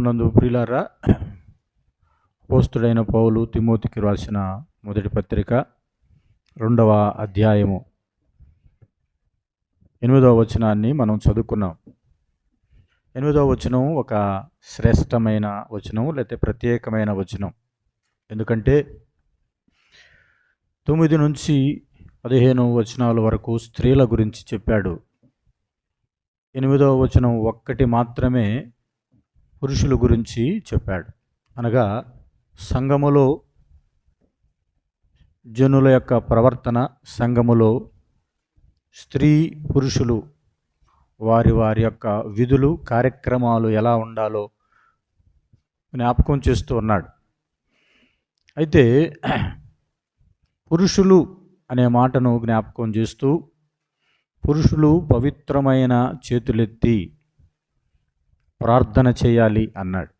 ప్రభునందు ప్రియులారా, అపోస్తలుడైన పౌలు తిమోతికి రాసిన మొదటి పత్రిక 2వ అధ్యాయము 8వ వచనాన్ని మనం చదువుకున్నాం. 8వ వచనం ఒక శ్రేష్టమైన వచనం, లేకపోతే ప్రత్యేకమైన వచనం. ఎందుకంటే 9 నుంచి 15 వచనాల వరకు స్త్రీల గురించి చెప్పాడు. 8వ వచనం ఒక్కటి మాత్రమే పురుషుల గురించి చెప్పాడు. అనగా సంఘములో జనుల యొక్క ప్రవర్తన, సంఘములో స్త్రీ పురుషులు వారి యొక్క విధులు, కార్యక్రమాలు ఎలా ఉండాలో జ్ఞాపకం చేస్తూ ఉన్నాడు. అయితే పురుషులు అనే మాటను జ్ఞాపకం చేస్తూ, పురుషులు పవిత్రమైన చేతులెత్తి ప్రార్థన చేయాలి అన్నాడు.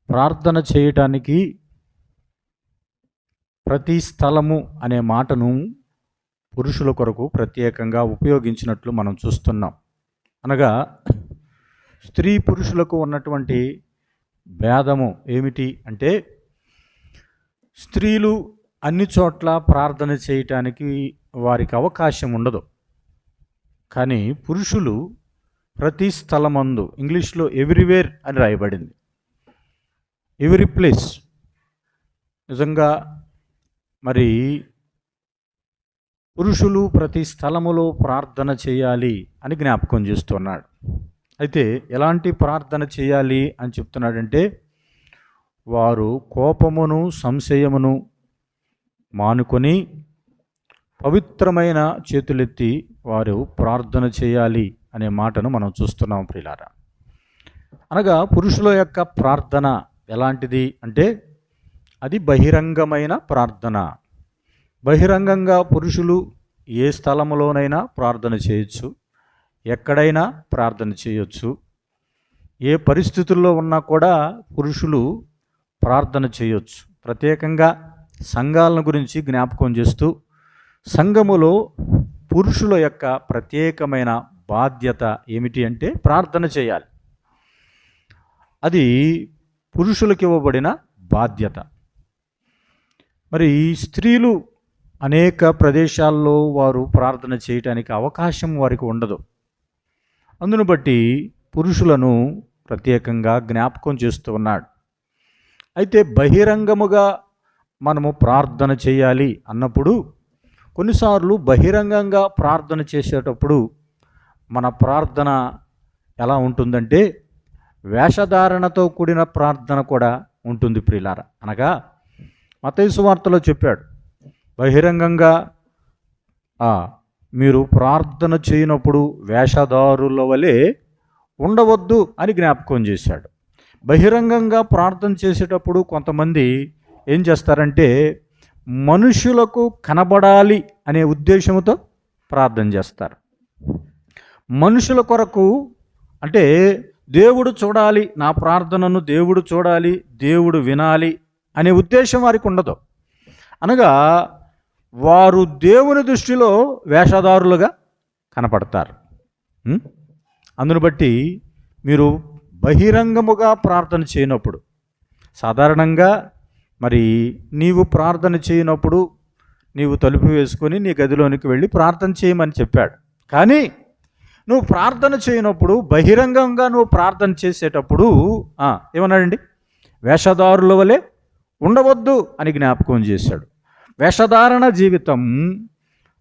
ప్రార్థన చేయటానికి ప్రతి స్థలము అనే మాటను పురుషుల కొరకు ప్రత్యేకంగా ఉపయోగించినట్లు మనం చూస్తున్నాం. అనగా స్త్రీ పురుషులకు ఉన్నటువంటి భేదము ఏమిటి అంటే, స్త్రీలు అన్ని చోట్ల ప్రార్థన చేయటానికి వారికి అవకాశం ఉండదు. కానీ పురుషులు ప్రతి స్థలమందు, ఇంగ్లీష్లో ఎవ్రీవేర్ అని రాయబడింది, ఎవ్రీ ప్లేస్. నిజంగా మరి పురుషులు ప్రతి స్థలములో ప్రార్థన చేయాలి అని జ్ఞాపకం చేస్తున్నాడు. అయితే ఎలాంటి ప్రార్థన చేయాలి అని చెప్తున్నాడంటే, వారు కోపమును సంశయమును మానుకొని పవిత్రమైన చేతులెత్తి వారు ప్రార్థన చేయాలి అనే మాటను మనం చూస్తున్నాం ప్రియులారా. అనగా పురుషుల యొక్క ప్రార్థన ఎలాంటిది అంటే, అది బహిరంగమైన ప్రార్థన. బహిరంగంగా పురుషులు ఏ స్థలములోనైనా ప్రార్థన చేయొచ్చు, ఎక్కడైనా ప్రార్థన చేయొచ్చు. ఏ పరిస్థితుల్లో ఉన్నా కూడా పురుషులు ప్రార్థన చేయొచ్చు. ప్రత్యేకంగా సంఘాలను గురించి జ్ఞాపకం చేస్తూ, సంఘములో పురుషుల యొక్క ప్రత్యేకమైన బాధ్యత ఏమిటి అంటే ప్రార్థన చేయాలి. అది పురుషులకు ఇవ్వబడిన బాధ్యత. మరి స్త్రీలు అనేక ప్రదేశాల్లో వారు ప్రార్థన చేయటానికి అవకాశం వారికి ఉండదు. అందును బట్టి పురుషులను ప్రత్యేకంగా జ్ఞాపకం చేస్తూ ఉన్నాడు. అయితే బహిరంగముగా మనము ప్రార్థన చేయాలి అన్నప్పుడు, కొన్నిసార్లు బహిరంగంగా ప్రార్థన చేసేటప్పుడు మన ప్రార్థన ఎలా ఉంటుందంటే, వేషధారణతో కూడిన ప్రార్థన కూడా ఉంటుంది ప్రియులారా. అనగా మత్తయి సువార్తలో చెప్పాడు, బహిరంగంగా మీరు ప్రార్థన చేయనప్పుడు వేషధారుల వలె ఉండవద్దు అని జ్ఞాపకం చేశాడు. బహిరంగంగా ప్రార్థన చేసేటప్పుడు కొంతమంది ఏం చేస్తారంటే, మనుషులకు కనబడాలి అనే ఉద్దేశంతో ప్రార్థన చేస్తారు. మనుషుల కొరకు అంటే, దేవుడు చూడాలి, నా ప్రార్థనను దేవుడు చూడాలి, దేవుడు వినాలి అనే ఉద్దేశం వారికి ఉండదు. అనగా వారు దేవుని దృష్టిలో వేషధారులుగా కనపడతారు. అందును బట్టి మీరు బహిరంగముగా ప్రార్థన చేయనప్పుడు, సాధారణంగా మరి నీవు ప్రార్థన చేయనప్పుడు నీవు తలుపు వేసుకొని నీ గదిలోనికి వెళ్ళి ప్రార్థన చేయమని చెప్పాడు. కానీ నువ్వు ప్రార్థన చేయనప్పుడు, బహిరంగంగా నువ్వు ప్రార్థన చేసేటప్పుడు ఏమన్నాడండి, వేషధారుల వలె ఉండవద్దు అని జ్ఞాపకం చేశాడు. వేషధారణ జీవితం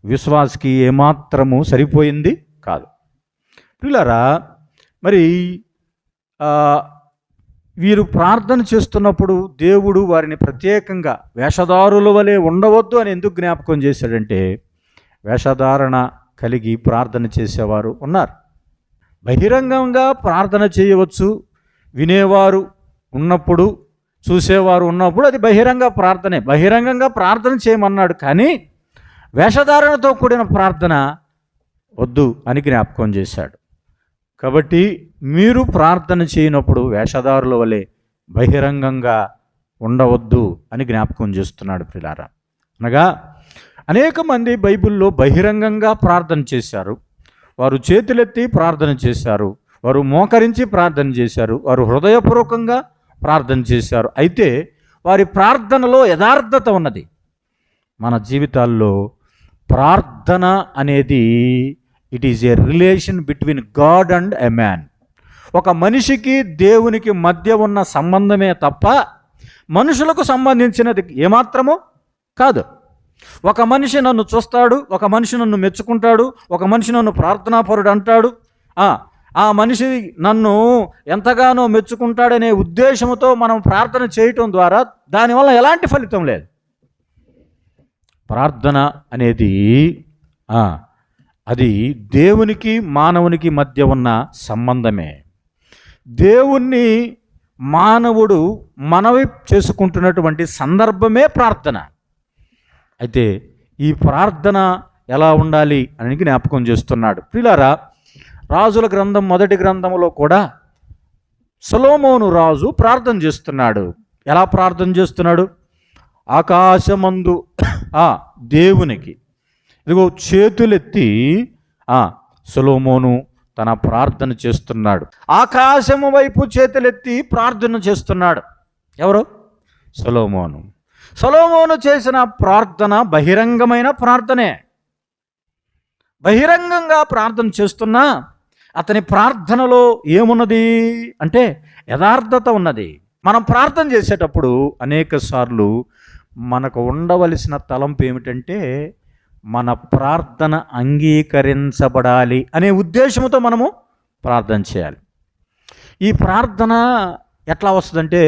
విశ్వాసికి ఏమాత్రము సరిపోయింది కాదు. పిల్లరా, మరి వీరు ప్రార్థన చేస్తున్నప్పుడు దేవుడు వారిని ప్రత్యేకంగా వేషధారుల వలె ఉండవద్దు అని ఎందుకు జ్ఞాపకం చేశాడంటే, వేషధారణ కలిగి ప్రార్థన చేసేవారు ఉన్నారు. బహిరంగంగా ప్రార్థన చేయవచ్చు, వినేవారు ఉన్నప్పుడు, చూసేవారు ఉన్నప్పుడు అది బహిరంగ ప్రార్థనే. బహిరంగంగా ప్రార్థన చేయమన్నాడు, కానీ వేషధారణతో కూడిన ప్రార్థన వద్దు అని జ్ఞాపకం చేశాడు. కాబట్టి మీరు ప్రార్థన చేయనప్పుడు వేషధారుల వలె బహిరంగంగా ఉండవద్దు అని జ్ఞాపకం చేస్తున్నాడు ప్రియులారా. అనగా అనేక మంది బైబిల్లో బహిరంగంగా ప్రార్థన చేశారు, వారు చేతులెత్తి ప్రార్థన చేశారు, వారు మోకరించి ప్రార్థన చేశారు, వారు హృదయపూర్వకంగా ప్రార్థన చేశారు. అయితే వారి ప్రార్థనలో యథార్థత ఉన్నది. మన జీవితాల్లో ప్రార్థన అనేది it is a relation between God and a man. ఒక మనిషికి దేవునికి మధ్య ఉన్న సంబంధమే తప్ప మనుషులకు సంబంధించినది ఏమాత్రమో కాదు. ఒక మనిషి నన్ను చూస్తాడు, ఒక మనిషి నన్ను మెచ్చుకుంటాడు, ఒక మనిషి నన్ను ప్రార్థనాపరుడు అంటాడు, ఆ మనిషి నన్ను ఎంతగానో మెచ్చుకుంటాడనే ఉద్దేశంతో మనం ప్రార్థన చేయటం ద్వారా దానివల్ల ఎలాంటి ఫలితం లేదు. ప్రార్థన అనేది అది దేవునికి మానవునికి మధ్య ఉన్న సంబంధమే. దేవుణ్ణి మానవుడు మనవి చేసుకుంటున్నటువంటి సందర్భమే ప్రార్థన. అయితే ఈ ప్రార్థన ఎలా ఉండాలి అని జ్ఞాపకం చేస్తున్నాడు. ప్రియులారా, రాజుల గ్రంథం మొదటి గ్రంథంలో కూడా సొలొమోను రాజు ప్రార్థన చేస్తున్నాడు. ఎలా ప్రార్థన చేస్తున్నాడు? ఆకాశమందు దేవునికి ఇదిగో చేతులెత్తి సొలొమోను తన ప్రార్థన చేస్తున్నాడు. ఆకాశము వైపు చేతులెత్తి ప్రార్థన చేస్తున్నాడు. ఎవరు? సొలొమోను. సొలొమోను చేసిన ప్రార్థన బహిరంగమైన ప్రార్థనే. బహిరంగంగా ప్రార్థన చేస్తున్నా అతని ప్రార్థనలో ఏమున్నది అంటే యథార్థత ఉన్నది. మనం ప్రార్థన చేసేటప్పుడు అనేక సార్లు మనకు ఉండవలసిన తలంపు ఏమిటంటే మన ప్రార్థన అంగీకరించబడాలి అనే ఉద్దేశంతో మనము ప్రార్థన చేయాలి. ఈ ప్రార్థన ఎట్లా వస్తుందంటే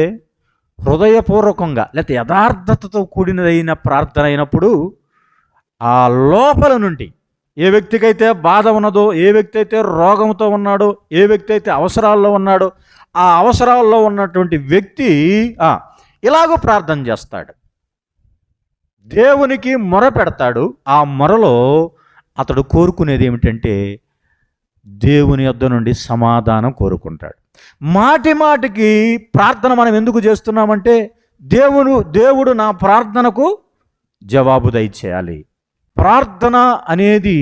హృదయపూర్వకంగా లేకపోతే యథార్థతతో కూడినదైన ప్రార్థన అయినప్పుడు ఆ లోపల నుండి ఏ వ్యక్తికైతే బాధ ఉన్నదో, ఏ వ్యక్తి అయితే రోగంతో ఉన్నాడో, ఏ వ్యక్తి అయితే అవసరాల్లో ఉన్నాడో ఆ అవసరాల్లో ఉన్నటువంటి వ్యక్తి ఇలాగో ప్రార్థన చేస్తాడు. దేవునికి మొర పెడతాడు. ఆ మొరలో అతడు కోరుకునేది ఏమిటంటే దేవుని యొద్ద నుండి సమాధానం కోరుకుంటాడు. మాటి మాటికి ప్రార్థన మనం ఎందుకు చేస్తున్నామంటే దేవుడు నా ప్రార్థనకు జవాబు దయచేయాలి. ప్రార్థన అనేది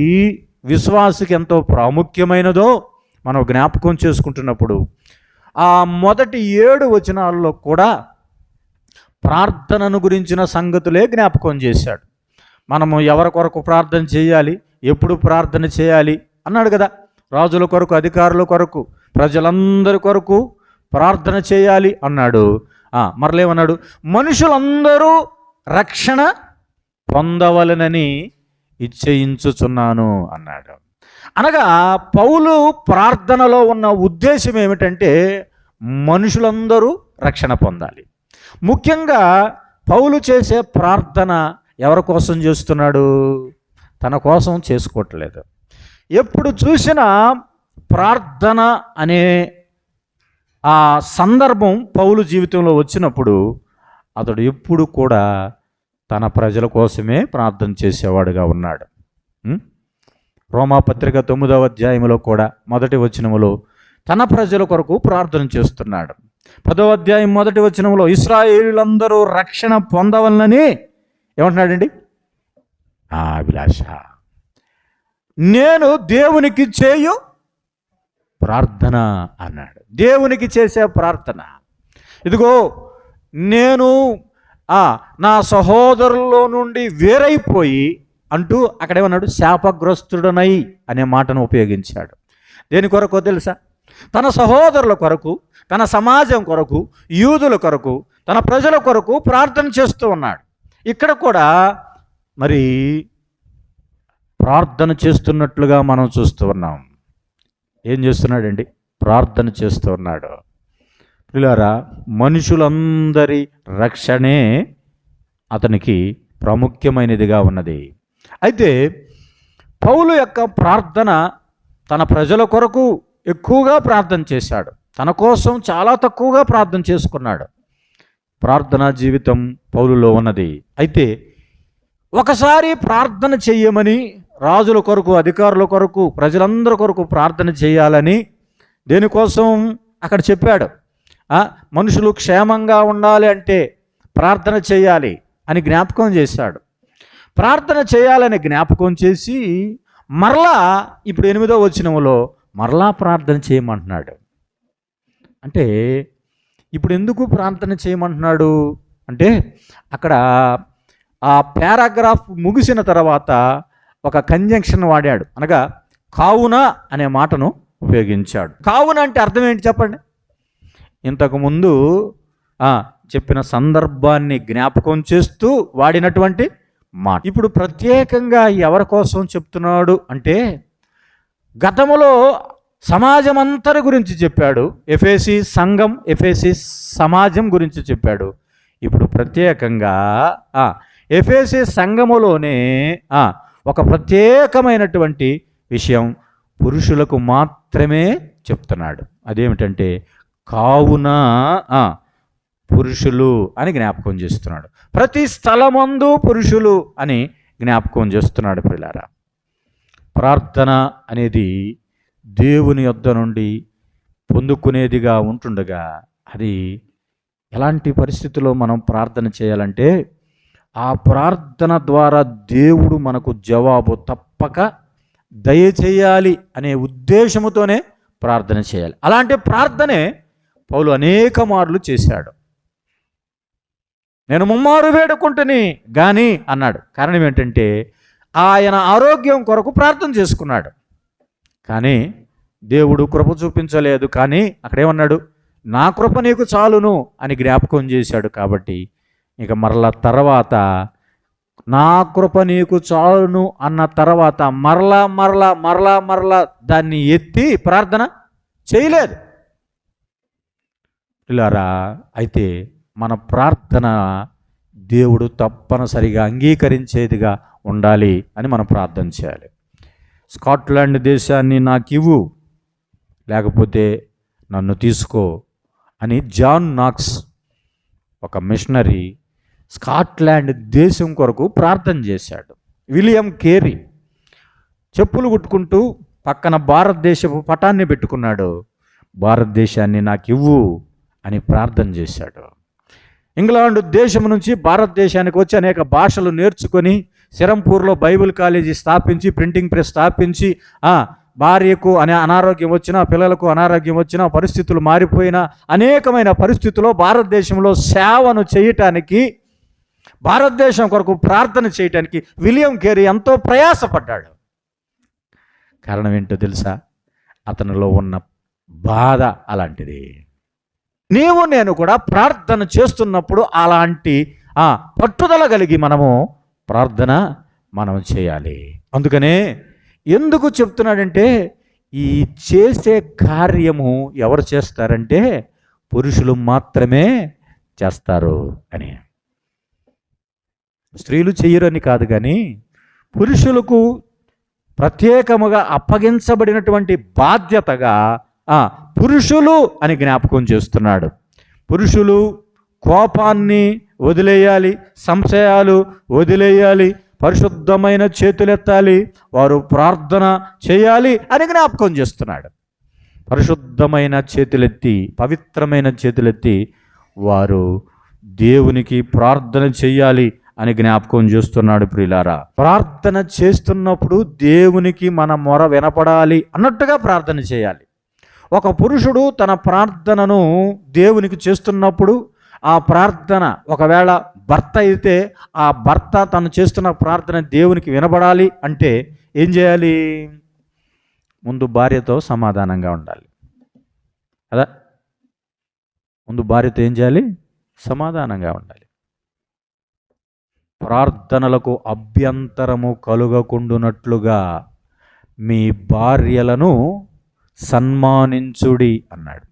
విశ్వాసికి ఎంతో ప్రాముఖ్యమైనదో మనం జ్ఞాపకం చేసుకుంటున్నప్పుడు ఆ మొదటి 7 వచనాల్లో కూడా ప్రార్థనను గురించిన సంగతులే జ్ఞాపకం చేశాడు. మనము ఎవరి కొరకు ప్రార్థన చేయాలి, ఎప్పుడు ప్రార్థన చేయాలి అన్నాడు కదా. రాజుల కొరకు, అధికారుల కొరకు, ప్రజలందరి కొరకు ప్రార్థన చేయాలి అన్నాడు. మరలేమన్నాడు? మనుషులందరూ రక్షణ పొందవలనని ఇచ్చయించుచున్నాను అన్నాడు. అనగా పౌలు ప్రార్థనలో ఉన్న ఉద్దేశం ఏమిటంటే మనుషులందరూ రక్షణ పొందాలి. ముఖ్యంగా పౌలు చేసే ప్రార్థన ఎవరి కోసం చేస్తున్నాడు? తన కోసం చేసుకోవట్లేదు. ఎప్పుడు చూసినా ప్రార్థన అనే ఆ సందర్భం పౌలు జీవితంలో వచ్చినప్పుడు అతడు ఎప్పుడు కూడా తన ప్రజల కోసమే ప్రార్థన చేసేవాడుగా ఉన్నాడు. రోమాపత్రిక 9వ అధ్యాయంలో కూడా మొదటి వచనములో తన ప్రజల కొరకు ప్రార్థన చేస్తున్నాడు. 10వ అధ్యాయం మొదటి వచనంలో ఇశ్రాయేలులందరూ రక్షణ పొందవలనని ఏమంటున్నాడండి? అభిలాష, నేను దేవునికి చేయు ప్రార్థన అన్నాడు. దేవునికి చేసే ప్రార్థన. ఇదిగో నేను నా సహోదరుల్లో నుండి వేరైపోయి అంటూ అక్కడేమన్నాడు? శాపగ్రస్తుడనై అనే మాటను ఉపయోగించాడు. దేని కొరకో తెలుసా? తన సహోదరుల కొరకు, తన సమాజం కొరకు, యూదుల కొరకు, తన ప్రజల కొరకు ప్రార్థన చేస్తూ ఉన్నాడు. ఇక్కడ కూడా మరి ప్రార్థన చేస్తున్నట్లుగా మనం చూస్తూ ఉన్నాం. ఏం చేస్తున్నాడండి? ప్రార్థన చేస్తూ ఉన్నాడు. పిల్లారా, మనుషులందరి రక్షణే అతనికి ప్రాముఖ్యమైనదిగా ఉన్నది. అయితే పౌలు యొక్క ప్రార్థన తన ప్రజల కొరకు ఎక్కువగా ప్రార్థన చేశాడు. తన కోసం చాలా తక్కువగా ప్రార్థన చేసుకున్నాడు. ప్రార్థనా జీవితం పౌలులో ఉన్నది. అయితే ఒకసారి ప్రార్థన చెయ్యమని రాజుల కొరకు, అధికారుల కొరకు, ప్రజలందరి కొరకు ప్రార్థన చేయాలని దేనికోసం అక్కడ చెప్పాడు. మనుషులు క్షేమంగా ఉండాలి అంటే ప్రార్థన చేయాలి అని జ్ఞాపకం చేశాడు. ప్రార్థన చేయాలని జ్ఞాపకం చేసి మరలా ఇప్పుడు 8వ వచనంలో మరలా ప్రార్థన చేయమంటున్నాడు. అంటే ఇప్పుడు ఎందుకు ప్రార్థన చేయమంటున్నాడు అంటే, అక్కడ ఆ పారాగ్రాఫ్ ముగిసిన తర్వాత ఒక కంజంక్షన్ వాడాడు, అనగా కావున అనే మాటను ఉపయోగించాడు. కావున అంటే అర్థం ఏంటి చెప్పండి? ఇంతకుముందు చెప్పిన సందర్భాన్ని జ్ఞాపకం చేస్తూ వాడినటువంటి మాట. ఇప్పుడు ప్రత్యేకంగా ఎవరి కోసం చెప్తున్నాడు అంటే, గతములో సమాజం అంతరి గురించి చెప్పాడు, ఎఫెసీ సంఘం, ఎఫెసీ సమాజం గురించి చెప్పాడు. ఇప్పుడు ప్రత్యేకంగా ఎఫెసీ సంఘములోనే ఒక ప్రత్యేకమైనటువంటి విషయం పురుషులకు మాత్రమే చెప్తున్నాడు. అదేమిటంటే, కావున పురుషులు అని జ్ఞాపకం చేస్తున్నాడు. ప్రతి స్థలమందు పురుషులు అని జ్ఞాపకం చేస్తున్నాడు. ప్రియులారా, ప్రార్థన అనేది దేవుని యొద్ద నుండి పొందుకునేదిగా ఉంటుండగా, అది ఎలాంటి పరిస్థితుల్లో మనం ప్రార్థన చేయాలంటే, ఆ ప్రార్థన ద్వారా దేవుడు మనకు జవాబు తప్పక దయచేయాలి అనే ఉద్దేశముతోనే ప్రార్థన చేయాలి. అలాంటి ప్రార్థనే పౌలు అనేక మార్లు చేశాడు. నేను ముమ్మారు వేడుకుంటుని కానీ అన్నాడు. కారణం ఏంటంటే, ఆయన ఆరోగ్యం కొరకు ప్రార్థన చేసుకున్నాడు. కానీ దేవుడు కృప చూపించలేదు. కానీ అక్కడేమన్నాడు? నా కృప నీకు చాలును అని జ్ఞాపకం చేశాడు. కాబట్టి ఇక మరలా తర్వాత నా కృప నీకు చాలును అన్న తర్వాత మరలా మరలా మరలా మరలా దాన్ని ఎత్తి ప్రార్థన చేయలేదు. పిల్లారా, అయితే మన ప్రార్థన దేవుడు తప్పనిసరిగా అంగీకరించేదిగా ఉండాలి అని మనం ప్రార్థన చేయాలి. స్కాట్లాండ్ దేశాన్ని నాకు ఇవ్వు, లేకపోతే నన్ను తీసుకో అని జాన్ నాక్స్, ఒక మిషనరీ, స్కాట్లాండ్ దేశం కొరకు ప్రార్థన చేశాడు. విలియం కేరీ చెప్పులు కుట్టుకుంటూ పక్కన భారతదేశపు పటాన్ని పెట్టుకున్నాడు. భారతదేశాన్ని నాకు ఇవ్వు అని ప్రార్థన చేశాడు. ఇంగ్లాండ్ దేశం నుంచి భారతదేశానికి వచ్చి అనేక భాషలు నేర్చుకొని సిరంపూర్లో బైబిల్ కాలేజీ స్థాపించి, ప్రింటింగ్ ప్రెస్ స్థాపించి, భార్యకు అనారోగ్యం వచ్చినా, పిల్లలకు అనారోగ్యం వచ్చినా, పరిస్థితులు మారిపోయినా, అనేకమైన పరిస్థితుల్లో భారతదేశంలో సేవను చేయటానికి, భారతదేశం కొరకు ప్రార్థన చేయటానికి విలియం కేరీ ఎంతో ప్రయాసపడ్డాడు. కారణం ఏంటో తెలుసా? అతనిలో ఉన్న బాధ అలాంటిది. నీవు నేను కూడా ప్రార్థన చేస్తున్నప్పుడు అలాంటి పట్టుదల కలిగి మనము ప్రార్థన మనం చేయాలి. అందుకనే ఎందుకు చెప్తున్నాడంటే, ఈ చేసే కార్యము ఎవరు చేస్తారంటే పురుషులు మాత్రమే చేస్తారు అని. స్త్రీలు చెయ్యరని కాదు, కానీ పురుషులకు ప్రత్యేకముగా అప్పగించబడినటువంటి బాధ్యతగా పురుషులు అని జ్ఞాపకం చేస్తున్నాడు. పురుషులు కోపాన్ని వదిలేయాలి, సంశయాలు వదిలేయాలి, పరిశుద్ధమైన చేతులెత్తాలి, వారు ప్రార్థన చేయాలి అని జ్ఞాపకం చేస్తున్నాడు. పరిశుద్ధమైన చేతులెత్తి, పవిత్రమైన చేతులెత్తి వారు దేవునికి ప్రార్థన చేయాలి అని జ్ఞాపకం చేస్తున్నాడు. ప్రియులారా, ప్రార్థన చేస్తున్నప్పుడు దేవునికి మన మొర వినపడాలి అన్నట్టుగా ప్రార్థన చేయాలి. ఒక పురుషుడు తన ప్రార్థనను దేవునికి చేస్తున్నప్పుడు, ఆ ప్రార్థన ఒకవేళ భర్త అయితే, ఆ భర్త తను చేస్తున్న ప్రార్థన దేవునికి వినబడాలి అంటే ఏం చేయాలి? ముందు భార్యతో సమాధానంగా ఉండాలి కదా. ముందు భార్యతో ఏం చేయాలి? సమాధానంగా ఉండాలి. ప్రార్థనలకు అభ్యంతరము కలుగకుండునట్లుగా మీ భార్యలను సన్మానించుడి అన్నాడు.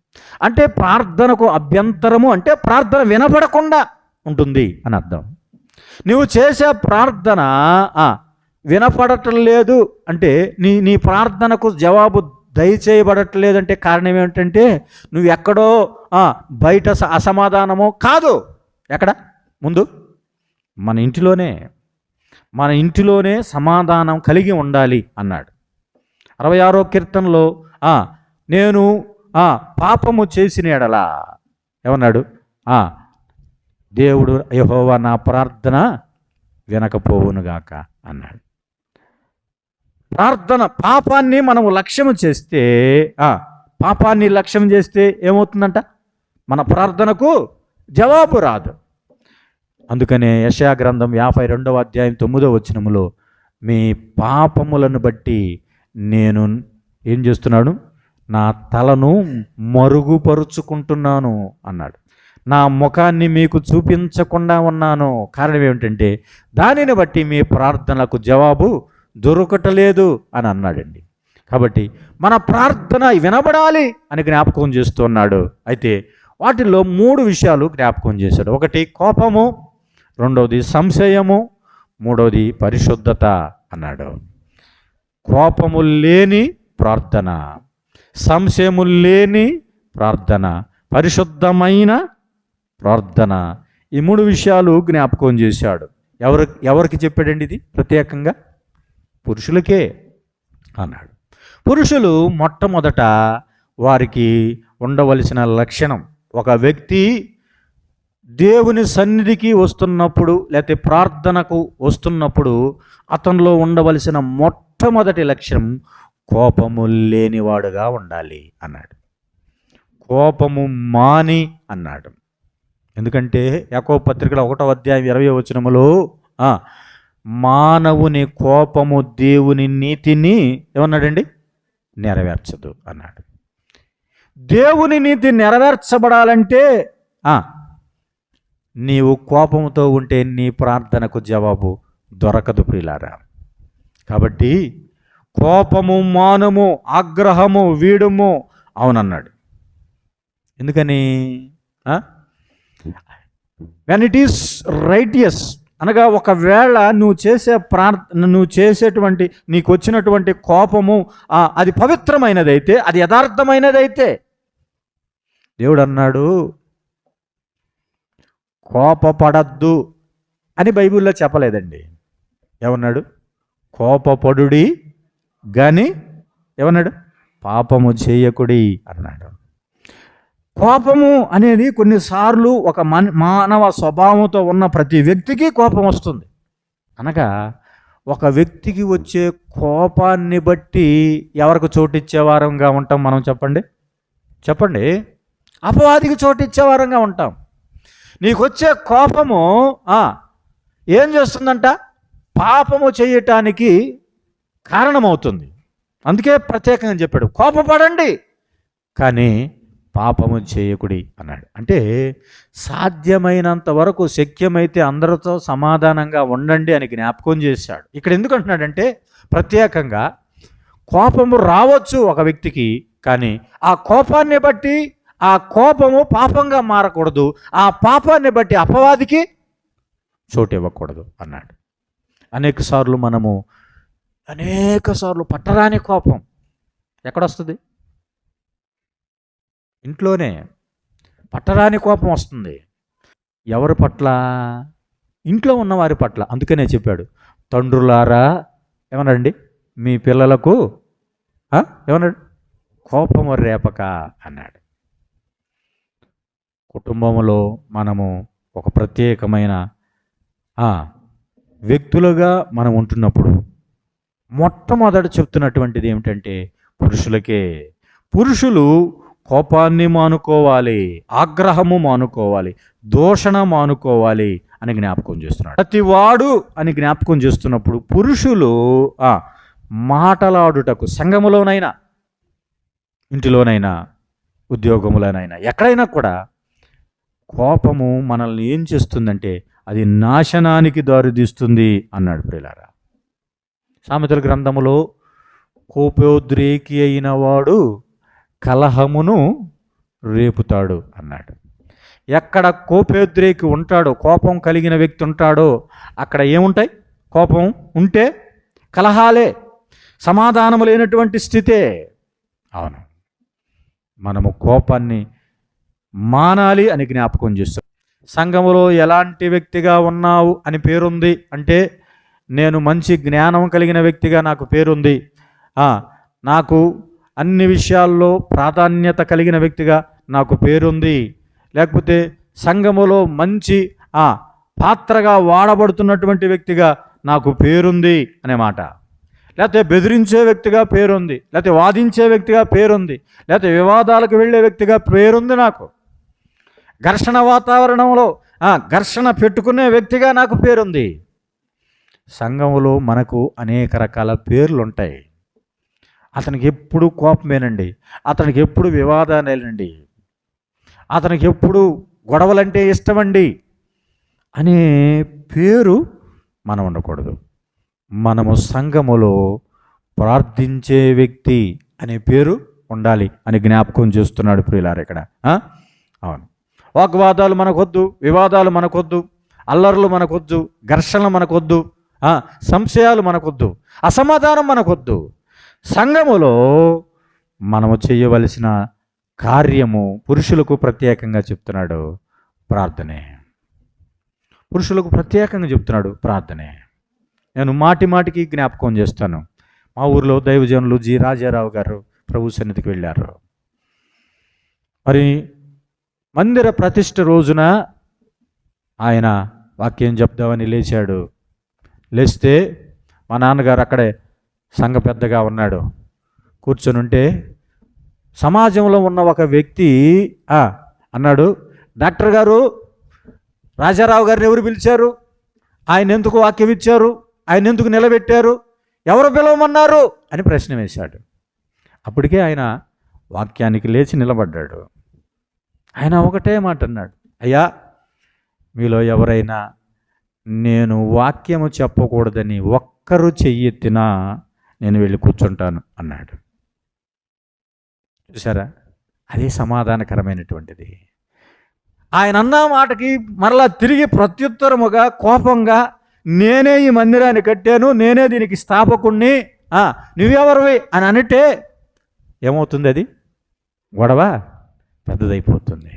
అంటే ప్రార్థనకు అభ్యంతరము అంటే ప్రార్థన వినపడకుండా ఉంటుంది అని అర్థం. నువ్వు చేసే ప్రార్థన వినపడటం లేదు అంటే, నీ ప్రార్థనకు జవాబు దయచేయబడట్లేదంటే కారణం ఏమిటంటే, నువ్వు ఎక్కడో బయట అసమాధానమో కాదు. ఎక్కడ? ముందు మన ఇంటిలోనే సమాధానం కలిగి ఉండాలి అన్నాడు. 66వ కీర్తనలో నేను పాపము చేసిన ఎడలా ఏమన్నాడు? దేవుడు యెహోవా నా ప్రార్థన వినకపోవునుగాక అన్నాడు. ప్రార్థన పాపాన్ని మనం లక్ష్యం చేస్తే పాపాన్ని లక్ష్యం చేస్తే ఏమవుతుందంట? మన ప్రార్థనకు జవాబు రాదు. అందుకనే యెషయా గ్రంథం 52వ అధ్యాయం 9వ వచనములో మీ పాపములను బట్టి నేను ఏం చేస్తున్నాను? నా తలను మరుగుపరుచుకుంటున్నాను అన్నాడు. నా ముఖాన్ని మీకు చూపించకుండా ఉన్నాను. కారణం ఏమిటంటే దానిని బట్టి మీ ప్రార్థనలకు జవాబు దొరకటలేదు అని అన్నాడండి. కాబట్టి మన ప్రార్థన వినబడాలి అని జ్ఞాపకం చేస్తున్నాడు. అయితే వాటిల్లో 3 విషయాలు జ్ఞాపకం చేశాడు. ఒకటి కోపము, రెండవది సంశయము, మూడవది పరిశుద్ధత అన్నాడు. కోపము లేని ప్రార్థన, సంశయము లేని ప్రార్థన, పరిశుద్ధమైన ప్రార్థన, ఈ 3 విషయాలు జ్ఞాపకం చేశాడు. ఎవరికి చెప్పాడండి ఇది? ప్రత్యేకంగా పురుషులకే అన్నాడు. పురుషులు మొట్టమొదట వారికి ఉండవలసిన లక్షణం, ఒక వ్యక్తి దేవుని సన్నిధికి వస్తున్నప్పుడు లేకపోతే ప్రార్థనకు వస్తున్నప్పుడు అతనిలో ఉండవలసిన మొట్టమొదటి లక్షణం కోపము లేనివాడుగా ఉండాలి అన్నాడు. కోపము మాని అన్నాడు. ఎందుకంటే యాకోబు పత్రికలో 1వ అధ్యాయం 20వ వచనములో మానవుని కోపము దేవుని నీతిని ఏమన్నాడండి? నెరవేర్చదు అన్నాడు. దేవుని నీతి నెరవేర్చబడాలంటే నీవు కోపంతో ఉంటే నీ ప్రార్థనకు జవాబు దొరకదు ప్రియులారా. కాబట్టి కోపము మానము, ఆగ్రహము వీడుము అవునన్నాడు. ఎందుకని? వెన్ ఇట్ ఈస్ రైటియస్ అనగా ఒకవేళ నువ్వు చేసేటువంటి నీకు వచ్చినటువంటి కోపము అది పవిత్రమైనదైతే, అది యథార్థమైనదైతే, దేవుడు అన్నాడు కోపపడద్దు అని బైబిల్లో చెప్పలేదండి. ఏమన్నాడు? కోపపడుడి కానీ ఏమన్నాడు? పాపము చేయకుడి అన్నాడు. కోపము అనేది కొన్నిసార్లు ఒక మానవ స్వభావంతో ఉన్న ప్రతి వ్యక్తికి కోపం వస్తుంది. అనగా ఒక వ్యక్తికి వచ్చే కోపాన్ని బట్టి ఎవరికి చోటిచ్చేవారంగా ఉంటాం మనం? చెప్పండి. అపవాదికి చోటిచ్చేవారంగా ఉంటాం. నీకు వచ్చే కోపము ఏం చేస్తుందంట? పాపము చేయటానికి కారణమవుతుంది. అందుకే ప్రత్యేకంగా చెప్పాడు కోపపడండి కానీ పాపము చేయకుడి అన్నాడు. అంటే సాధ్యమైనంత వరకు శక్యమైతే అందరితో సమాధానంగా ఉండండి అని జ్ఞాపకం చేశాడు. ఇక్కడ ఎందుకు అంటున్నాడంటే ప్రత్యేకంగా కోపము రావచ్చు ఒక వ్యక్తికి, కానీ ఆ కోపాన్ని బట్టి ఆ కోపము పాపంగా మారకూడదు, ఆ పాపాన్ని బట్టి అపవాదికి చోటు ఇవ్వకూడదు అన్నాడు. అనేక సార్లు పట్టరాని కోపం ఎక్కడొస్తుంది? ఇంట్లోనే పట్టరాని కోపం వస్తుంది. ఎవరి పట్ల? ఇంట్లో ఉన్న వారి పట్ల. అందుకనే చెప్పాడు తండ్రులారా ఏమన్నాడండి? మీ పిల్లలకు ఏమన్నాడు? కోపము రేపక అన్నాడు. కుటుంబంలో మనము ఒక ప్రత్యేకమైన వ్యక్తులుగా మనం ఉంటున్నప్పుడు మొట్టమొదట చెప్తున్నటువంటిది ఏమిటంటే పురుషులకే. పురుషులు కోపాన్ని మానుకోవాలి, ఆగ్రహము మానుకోవాలి, దూషణ మానుకోవాలి అని జ్ఞాపకం చేస్తున్నాడు. ప్రతివాడు అని జ్ఞాపకం చేస్తున్నప్పుడు పురుషులు మాటలాడుటకు సంఘములోనైనా, ఇంటిలోనైనా, ఉద్యోగములోనైనా, ఎక్కడైనా కూడా కోపము మనల్ని ఏం చేస్తుందంటే అది నాశనానికి దారితీస్తుంది అన్నాడు ప్రియులారా. సామెతల గ్రంథములో కోపోద్రేకి అయిన వాడు కలహమును రేపుతాడు అన్నాడు. ఎక్కడ కోపోద్రేకి ఉంటాడో, కోపం కలిగిన వ్యక్తి ఉంటాడో అక్కడ ఏముంటాయి? కోపం ఉంటే కలహాలే, సమాధానము లేనటువంటి స్థితే. అవును, మనము కోపాన్ని మానాలి అని జ్ఞాపకం చేస్తాం. సంఘములో ఎలాంటి వ్యక్తిగా ఉన్నావు అని పేరుంది అంటే నేను మంచి జ్ఞానం కలిగిన వ్యక్తిగా నాకు పేరుంది, నాకు అన్ని విషయాల్లో ప్రాధాన్యత కలిగిన వ్యక్తిగా నాకు పేరుంది, లేకపోతే సంఘములో మంచి పాత్రగా వాడబడుతున్నటువంటి వ్యక్తిగా నాకు పేరుంది అనే మాట. లేకపోతే బెదిరించే వ్యక్తిగా పేరుంది, లేకపోతే వాదించే వ్యక్తిగా పేరుంది, లేకపోతే వివాదాలకు వెళ్ళే వ్యక్తిగా పేరుంది నాకు. ఘర్షణ వాతావరణంలో ఘర్షణ పెట్టుకునే వ్యక్తిగా నాకు పేరుంది. సంఘంలో మనకు అనేక రకాల పేర్లు ఉంటాయి. అతనికి ఎప్పుడు కోపమేనండి, అతనికి ఎప్పుడు వివాదాలేనండి, అతనికి ఎప్పుడు గొడవలంటే ఇష్టమండి అనే పేరు మనం ఉండకూడదు. మనము సంఘములో ప్రార్థించే వ్యక్తి అనే పేరు ఉండాలి అని జ్ఞాపకం చేస్తున్నాడు ప్రియులారు ఇక్కడ. అవును, వాగ్వాదాలు మనకొద్దు, వివాదాలు మనకొద్దు, అల్లర్లు మనకొద్దు, ఘర్షణలు మనకొద్దు, సంశయాలు మనకొద్దు, అసమాధానం మనకొద్దు. సంఘములో మనము చేయవలసిన కార్యము పురుషులకు ప్రత్యేకంగా చెప్తున్నాడు ప్రార్థనే. పురుషులకు ప్రత్యేకంగా చెప్తున్నాడు ప్రార్థనే. నేను మాటి మాటికి జ్ఞాపకం చేస్తాను. మా ఊర్లో దైవజనులు జి రాజారావు గారు ప్రభు సన్నిధికి వెళ్ళారు. మరి మందిర ప్రతిష్ఠ రోజున ఆయన వాక్యం చెప్దామని లేచాడు. లేస్తే మా నాన్నగారు అక్కడే సంఘ పెద్దగా ఉన్నాడు, కూర్చొని ఉంటే సమాజంలో ఉన్న ఒక వ్యక్తి అన్నాడు, డాక్టర్ గారు రాజారావు గారిని ఎవరు పిలిచారు, ఆయన ఎందుకు వాక్యం ఇచ్చారు, ఆయన ఎందుకు నిలబెట్టారు, ఎవరు పిలవమన్నారు అని ప్రశ్న వేశాడు. అప్పటికే ఆయన వాక్యానికి లేచి నిలబడ్డాడు. ఆయన ఒకటే మాట అన్నాడు, అయ్యా మీలో ఎవరైనా నేను వాక్యము చెప్పకూడదని ఒక్కరు చెయ్యెత్తినా నేను వెళ్ళి కూర్చుంటాను అన్నాడు. చూసారా, అదే సమాధానకరమైనటువంటిది. ఆయన అన్న మాటకి మరలా తిరిగి ప్రత్యుత్తరముగా కోపంగా, నేనే ఈ మందిరాన్ని కట్టాను, నేనే దీనికి స్థాపకుణ్ణి, నువ్వెవరివి అని అంటే ఏమవుతుంది? అది గొడవ పెద్దదైపోతుంది.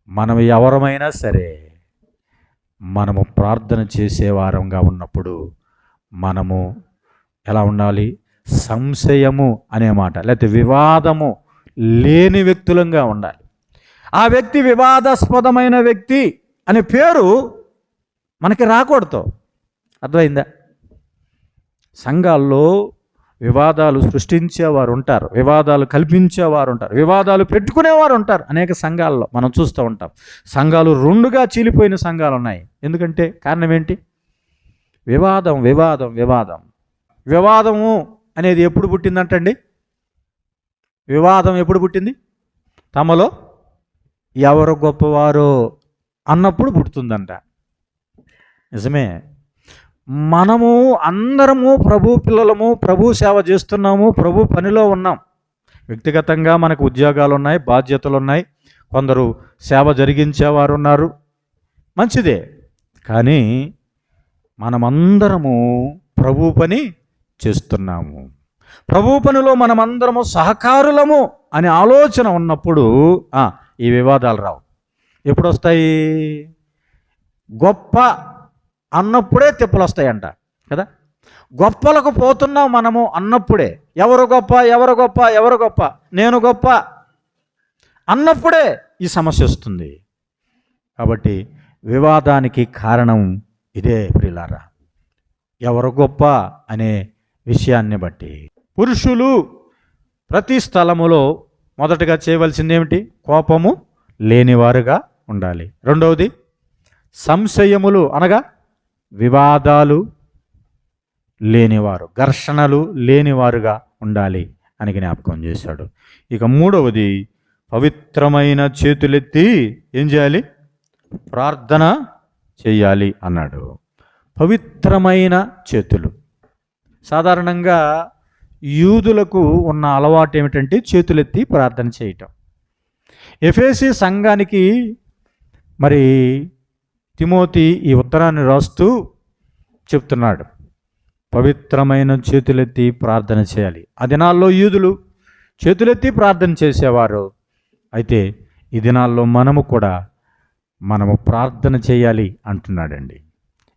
మనం ఎవరమైనా సరే మనము ప్రార్థన చేసేవారంగా ఉన్నప్పుడు మనము ఎలా ఉండాలి? సంశయము అనే మాట, లేకపోతే వివాదము లేని వ్యక్తులంగా ఉండాలి. ఆ వ్యక్తి వివాదాస్పదమైన వ్యక్తి అనే పేరు మనకి రాకూడదు. అర్థమైందా? సంఘాల్లో వివాదాలు సృష్టించేవారు ఉంటారు, వివాదాలు కల్పించేవారు ఉంటారు, వివాదాలు పెట్టుకునేవారు ఉంటారు. అనేక సంఘాల్లో మనం చూస్తూ ఉంటాం. సంఘాలు రెండుగా చీలిపోయిన సంఘాలు ఉన్నాయి. ఎందుకంటే కారణం ఏంటి? వివాదం వివాదం వివాదం. వివాదము అనేది ఎప్పుడు పుట్టిందంటండి? వివాదం ఎప్పుడు పుట్టింది? తమలో ఎవరు గొప్పవారో అన్నప్పుడు పుడుతుందంట. నిజమే. మనము అందరము ప్రభు పిల్లలము, ప్రభు సేవ చేస్తున్నాము, ప్రభు పనిలో ఉన్నాం. వ్యక్తిగతంగా మనకు ఉద్యోగాలు ఉన్నాయి, బాధ్యతలు ఉన్నాయి, కొందరు సేవ జరిగించేవారు ఉన్నారు, మంచిదే. కానీ మనమందరము ప్రభు పని చేస్తున్నాము, ప్రభు పనిలో మనమందరము సహకారులము అనే ఆలోచన ఉన్నప్పుడు ఈ వివాదాలు రావు. ఎప్పుడు వస్తాయి? గొప్ప అన్నప్పుడే తిప్పలు వస్తాయంట కదా. గొప్పలకు పోతున్నాం మనము అన్నప్పుడే, ఎవరు గొప్ప ఎవరు గొప్ప ఎవరు గొప్ప, నేను గొప్ప అన్నప్పుడే ఈ సమస్య వస్తుంది. కాబట్టి వివాదానికి కారణం ఇదే ప్రియులారా, ఎవరు గొప్ప అనే విషయాన్ని బట్టి. పురుషులు ప్రతి స్థలములో మొదటగా చేయవలసింది ఏమిటి? కోపము లేనివారుగా ఉండాలి. రెండవది సంశయములు అనగా వివాదాలు లేనివారు, ఘర్షణలు లేనివారుగా ఉండాలి అని జ్ఞాపకం చేశాడు. ఇక మూడవది పవిత్రమైన చేతులెత్తి ఏం చేయాలి? ప్రార్థన చేయాలి అన్నాడు. పవిత్రమైన చేతులు. సాధారణంగా యూదులకు ఉన్న అలవాటు ఏమిటంటే చేతులెత్తి ప్రార్థన చేయటం. ఎఫెసీ సంఘానికి మరి తిమోతి ఈ ఉత్తరాన్ని రాస్తూ చెప్తున్నాడు, పవిత్రమైన చేతులెత్తి ప్రార్థన చేయాలి. ఆ దినాల్లో యూదులు చేతులెత్తి ప్రార్థన చేసేవారు. అయితే ఈ దినాల్లో మనము కూడా ప్రార్థన చేయాలి అంటున్నాడండి.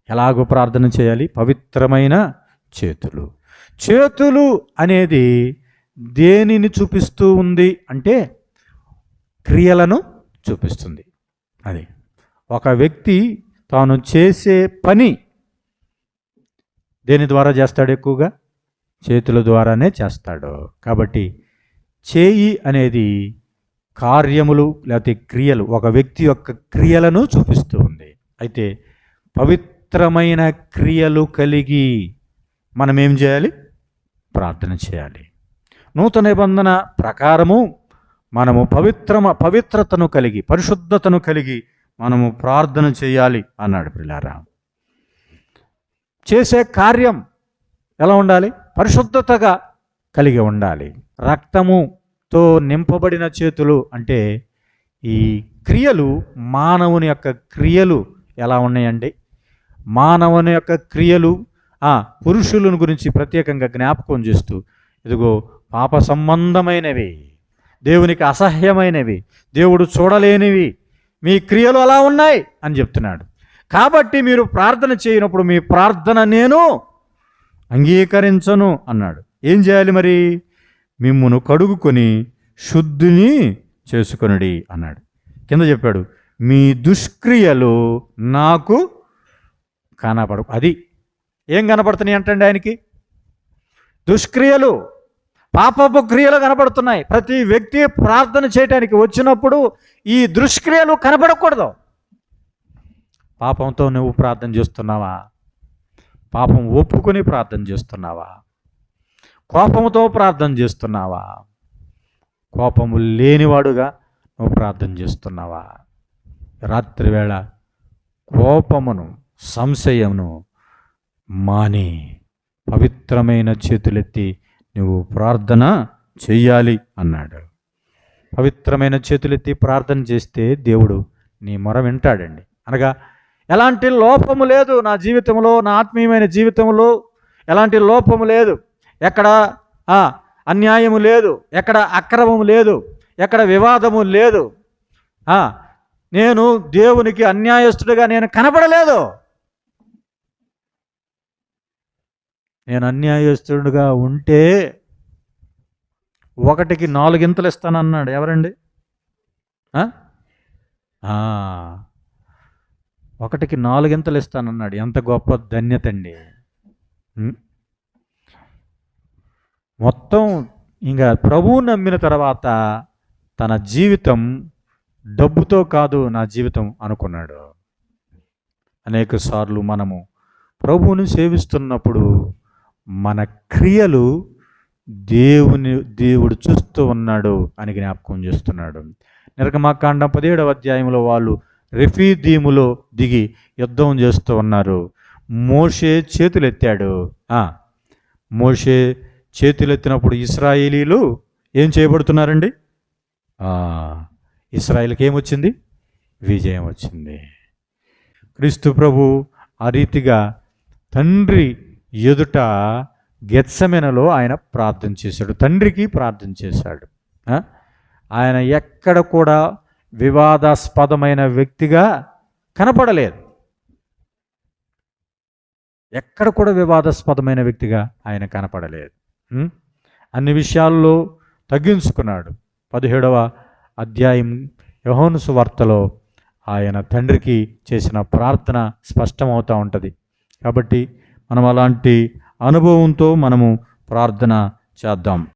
ఎలాగో ప్రార్థన చేయాలి? పవిత్రమైన చేతులు. చేతులు అనేది దేనిని చూపిస్తూ ఉంది అంటే క్రియలను చూపిస్తుంది. అది ఒక వ్యక్తి తాను చేసే పని దేని ద్వారా చేస్తాడు? ఎక్కువగా చేతుల ద్వారానే చేస్తాడు. కాబట్టి చేయి అనేది కార్యములు లేకపోతే క్రియలు, ఒక వ్యక్తి యొక్క క్రియలను చూపిస్తూ ఉంది. అయితే పవిత్రమైన క్రియలు కలిగి మనం ఏం చేయాలి? ప్రార్థన చేయాలి. నూతన నిబంధన ప్రకారము మనము పవిత్రతను కలిగి, పరిశుద్ధతను కలిగి మనము ప్రార్థన చేయాలి అన్నాడు ప్రియులారా. చేసే కార్యం ఎలా ఉండాలి? పరిశుద్ధతగా కలిగి ఉండాలి. రక్తముతో నింపబడిన చేతులు అంటే ఈ క్రియలు, మానవుని యొక్క క్రియలు ఎలా ఉన్నాయండి? మానవుని యొక్క క్రియలు పురుషులను గురించి ప్రత్యేకంగా జ్ఞాపకం చేస్తూ, ఇదిగో పాప సంబంధమైనవి, దేవునికి అసహ్యమైనవి, దేవుడు చూడలేనివి మీ క్రియలు అలా ఉన్నాయి అని చెప్తున్నాడు. కాబట్టి మీరు ప్రార్థన చేయనప్పుడు మీ ప్రార్థన నేను అంగీకరించను అన్నాడు. ఏం చేయాలి మరి? మిమ్మును కడుగుకొని శుద్ధిని చేసుకొనుడి అన్నాడు. కింద చెప్పాడు, మీ దుష్క్రియలు నాకు కనపడు. అది ఏం కనపడుతున్నాయి అంటండి ఆయనకి? దుష్క్రియలు, పాపపు క్రియలు కనపడుతున్నాయి. ప్రతి వ్యక్తి ప్రార్థన చేయడానికి వచ్చినప్పుడు ఈ దుష్క్రియలు కనపడకూడదు. పాపంతో నువ్వు ప్రార్థన చేస్తున్నావా? పాపం ఒప్పుకొని ప్రార్థన చేస్తున్నావా? కోపంతో ప్రార్థన చేస్తున్నావా? కోపము లేనివాడుగా నువ్వు ప్రార్థన చేస్తున్నావా? రాత్రివేళ కోపమును, సంశయమును మాని పవిత్రమైన చేతులెత్తి నువ్వు ప్రార్థన చెయ్యాలి అన్నాడు. పవిత్రమైన చేతులెత్తి ప్రార్థన చేస్తే దేవుడు నీ మొర వింటాడండి. అనగా ఎలాంటి లోపము లేదు నా జీవితంలో, నా ఆత్మీయమైన జీవితంలో ఎలాంటి లోపము లేదు, ఎక్కడ అన్యాయము లేదు, ఎక్కడ అక్రమము లేదు, ఎక్కడ వివాదము లేదు, నేను దేవునికి అన్యాయస్తుడిగా నేను కనపడలేదు. నేను అన్యాయస్తుడిగా ఉంటే 1కి 4 ఇస్తానన్నాడు. ఎవరండి? 1కి 4 ఇస్తానన్నాడు. ఎంత గొప్ప ధన్యత అండి. మొత్తం ఇంకా ప్రభువు నమ్మిన తర్వాత తన జీవితం డబ్బుతో కాదు నా జీవితం అనుకున్నాడు. అనేక సార్లు మనము ప్రభువుని సేవిస్తున్నప్పుడు మన క్రియలు దేవుడు చూస్తూ ఉన్నాడు అని జ్ఞాపకం చేస్తున్నాడు. నిర్గమకాండం 17వ అధ్యాయంలో వాళ్ళు రెఫీదీములో దిగి యుద్ధం చేస్తూ ఉన్నారు. మోషే చేతులెత్తాడు. మోషే చేతులెత్తినప్పుడు ఇశ్రాయేలీలు ఏం చేయబడుతున్నారండి? ఇశ్రాయేలుకి ఏమొచ్చింది? విజయం వచ్చింది. క్రీస్తు ప్రభు ఆ రీతిగా తండ్రి ఎదుట గెత్సెమనెలో ఆయన ప్రార్థన చేశాడు. తండ్రికి ప్రార్థన చేశాడు. ఆయన ఎక్కడ కూడా వివాదాస్పదమైన వ్యక్తిగా కనపడలేదు. ఎక్కడ కూడా వివాదాస్పదమైన వ్యక్తిగా ఆయన కనపడలేదు. అన్ని విషయాల్లో తగ్గించుకున్నాడు. 17వ అధ్యాయం యోహాను సువార్తలో ఆయన తండ్రికి చేసిన ప్రార్థన స్పష్టమవుతూ ఉంటుంది. కాబట్టి మనం అలాంటి అనుభవంతో మనము ప్రార్థన చేద్దాం.